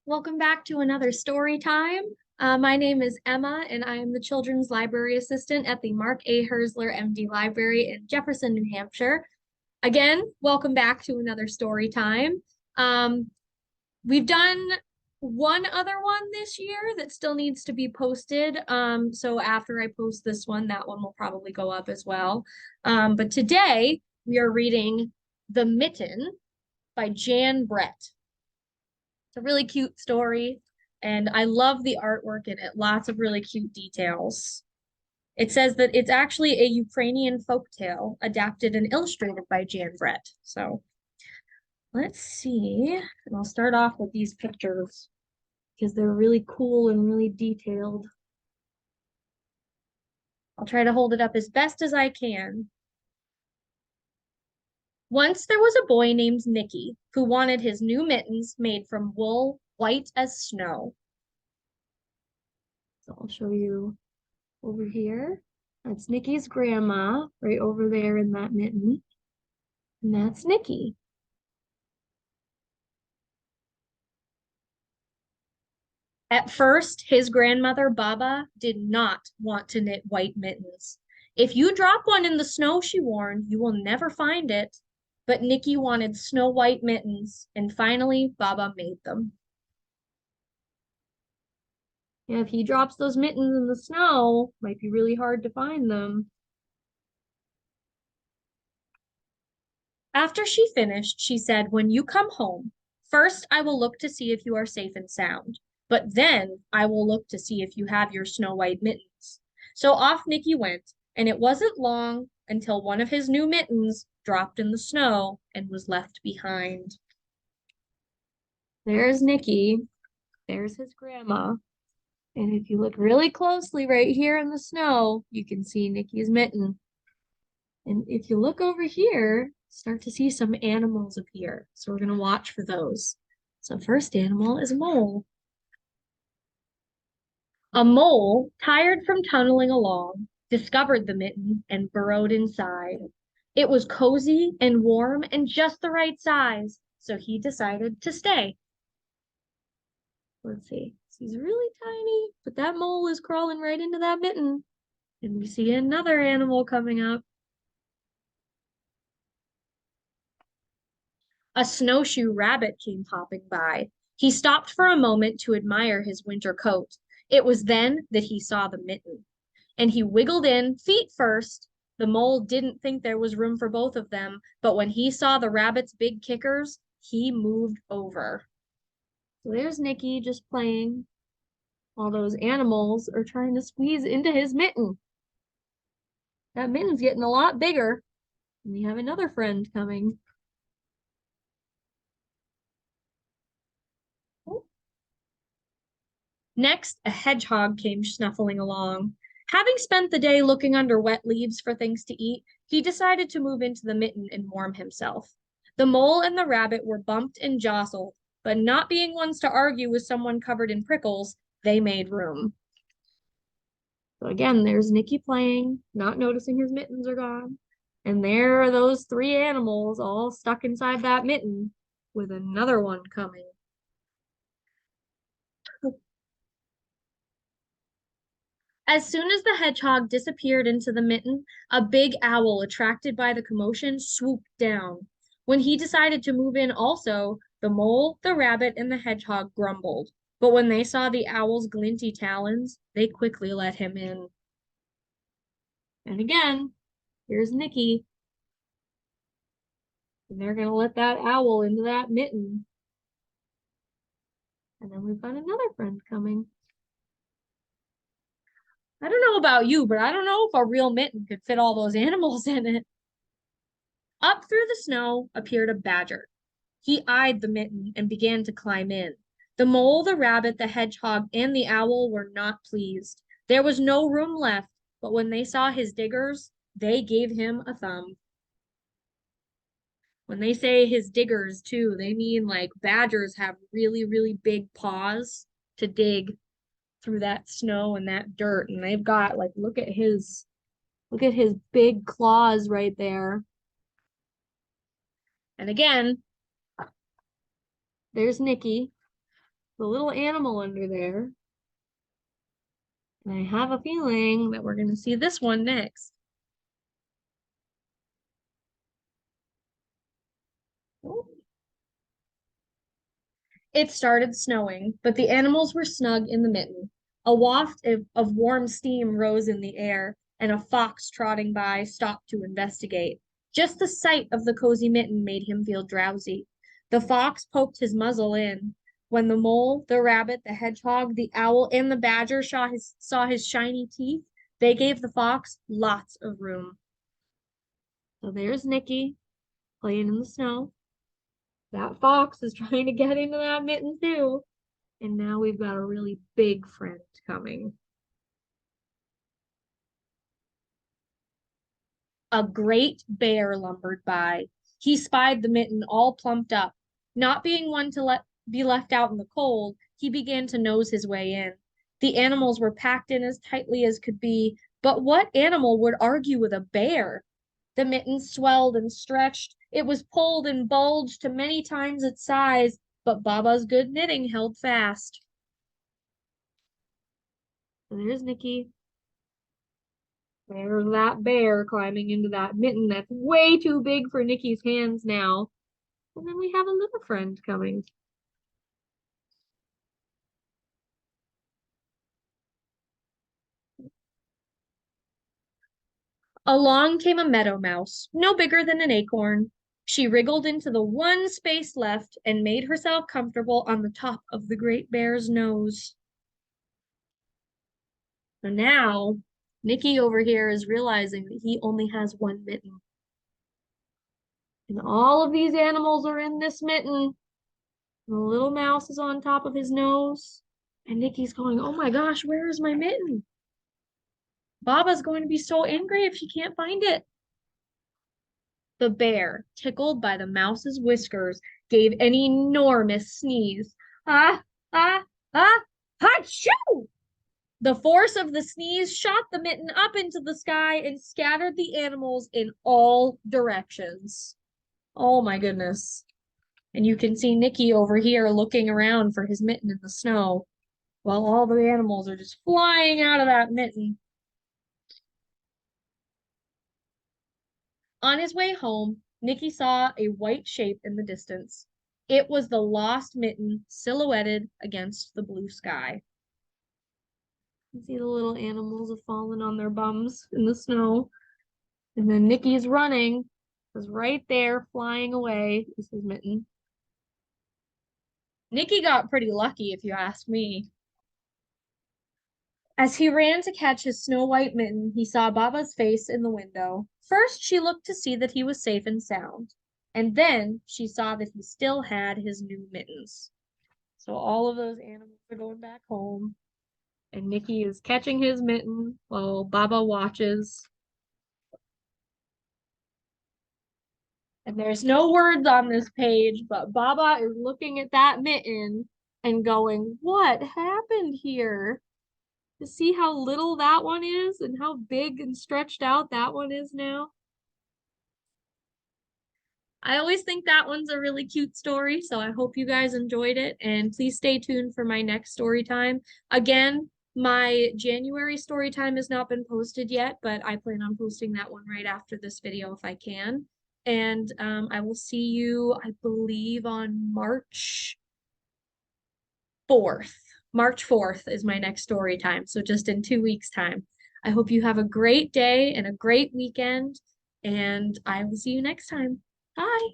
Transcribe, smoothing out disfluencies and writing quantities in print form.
Welcome back to another story time. My name is Emma, and I am the Children's Library Assistant at the Marc A. Hurzeler M.D. Library in Jefferson, New Hampshire. Again, welcome back to another story time. We've done one other one this year that still needs to be posted. So after I post this one, that one will probably go up as well. But today we are reading The Mitten by Jan Brett. It's a really cute story, and I love the artwork in it. Lots of really cute details. It says that it's actually a Ukrainian folktale adapted and illustrated by Jan Brett. So let's see. And I'll start off with these pictures because they're really cool and really detailed. I'll try to hold it up as best as I can. Once there was a boy named Nicky who wanted his new mittens made from wool white as snow. So I'll show you over here. That's Nicky's grandma right over there in that mitten. And that's Nicky. At first, his grandmother, Baba, did not want to knit white mittens. If you drop one in the snow, she warned, you will never find it. But Nicky wanted snow white mittens, and finally, Baba made them. Yeah, if he drops those mittens in the snow, it might be really hard to find them. After she finished, she said, when you come home, first I will look to see if you are safe and sound, but then I will look to see if you have your snow white mittens. So off Nicky went, and it wasn't long until one of his new mittens dropped in the snow and was left behind. There's Nicky. There's his grandma. And if you look really closely right here in the snow, you can see Nicky's mitten. And if you look over here, start to see some animals appear. So we're going to watch for those. So first animal is a mole. A mole, tired from tunneling along, discovered the mitten and burrowed inside. It was cozy and warm and just the right size, so he decided to stay. Let's see. He's really tiny, but that mole is crawling right into that mitten. And we see another animal coming up. A snowshoe rabbit came hopping by. He stopped for a moment to admire his winter coat. It was then that he saw the mitten. And he wiggled in, feet first. The mole didn't think there was room for both of them, but when he saw the rabbit's big kickers, he moved over. So there's Nicky just playing while those animals are trying to squeeze into his mitten. That mitten's getting a lot bigger. And we have another friend coming. Next, a hedgehog came snuffling along. Having spent the day looking under wet leaves for things to eat, he decided to move into the mitten and warm himself. The mole and the rabbit were bumped and jostled, but not being ones to argue with someone covered in prickles, they made room. So again, there's Nicky playing, not noticing his mittens are gone. And there are those three animals all stuck inside that mitten with another one coming. As soon as the hedgehog disappeared into the mitten, a big owl, attracted by the commotion, swooped down. When he decided to move in also, the mole, the rabbit, and the hedgehog grumbled. But when they saw the owl's glinty talons, they quickly let him in. And again, here's Nicky. And they're going to let that owl into that mitten. And then we've got another friend coming. I don't know about you, but I don't know if a real mitten could fit all those animals in it. Up through the snow appeared a badger. He eyed the mitten and began to climb in. The mole, the rabbit, the hedgehog, and the owl were not pleased. There was no room left, but when they saw his diggers, they gave him a thumb. When they say his diggers, too, they mean like badgers have really, really big paws to dig through that snow and that dirt. And they've got like, look at his big claws right there. And again, there's Nicky. the little animal under there. And I have a feeling that we're going to see this one next. Oh. It started snowing, but the animals were snug in the mitten. A waft of warm steam rose in the air, and a fox trotting by stopped to investigate. Just the sight of the cozy mitten made him feel drowsy. The fox poked his muzzle in. When the mole, the rabbit, the hedgehog, the owl, and the badger saw his shiny teeth, they gave the fox lots of room. So there's Nikki playing in the snow. That fox is trying to get into that mitten too. And now we've got a really big friend coming. A great bear lumbered by. He spied the mitten all plumped up. Not being one to be left out in the cold, he began to nose his way in. The animals were packed in as tightly as could be, but what animal would argue with a bear? The mitten swelled and stretched. It was pulled and bulged to many times its size, but Baba's good knitting held fast. And there's Nikki. There's that bear climbing into that mitten that's way too big for Nikki's hands now. And then we have a little friend coming. Along came a meadow mouse, no bigger than an acorn. She wriggled into the one space left and made herself comfortable on the top of the great bear's nose. So now, Nikki over here is realizing that he only has one mitten. And all of these animals are in this mitten. The little mouse is on top of his nose. And Nikki's going, oh my gosh, where is my mitten? Baba's going to be so angry if she can't find it. The bear, tickled by the mouse's whiskers, gave an enormous sneeze. Ah, ah, ah, achoo! The force of the sneeze shot the mitten up into the sky and scattered the animals in all directions. Oh my goodness. And you can see Nikki over here looking around for his mitten in the snow, while all the animals are just flying out of that mitten. On his way home, Nikki saw a white shape in the distance. It was the lost mitten silhouetted against the blue sky. You see the little animals have fallen on their bums in the snow. And then Nikki's running, is right there flying away is his mitten. Nikki got pretty lucky, if you ask me. As he ran to catch his snow-white mitten, he saw Baba's face in the window. First, she looked to see that he was safe and sound, and then she saw that he still had his new mittens. So all of those animals are going back home, and Nikki is catching his mitten while Baba watches. And there's no words on this page, but Baba is looking at that mitten and going, what happened here? To see how little that one is and how big and stretched out that one is now. I always think that one's a really cute story, so I hope you guys enjoyed it, and please stay tuned for my next story time. Again, my January story time has not been posted yet, but I plan on posting that one right after this video if I can. And I will see you, I believe, on March 4th. March 4th is my next story time, so just in 2 weeks' time. I hope you have a great day and a great weekend, and I will see you next time. Bye.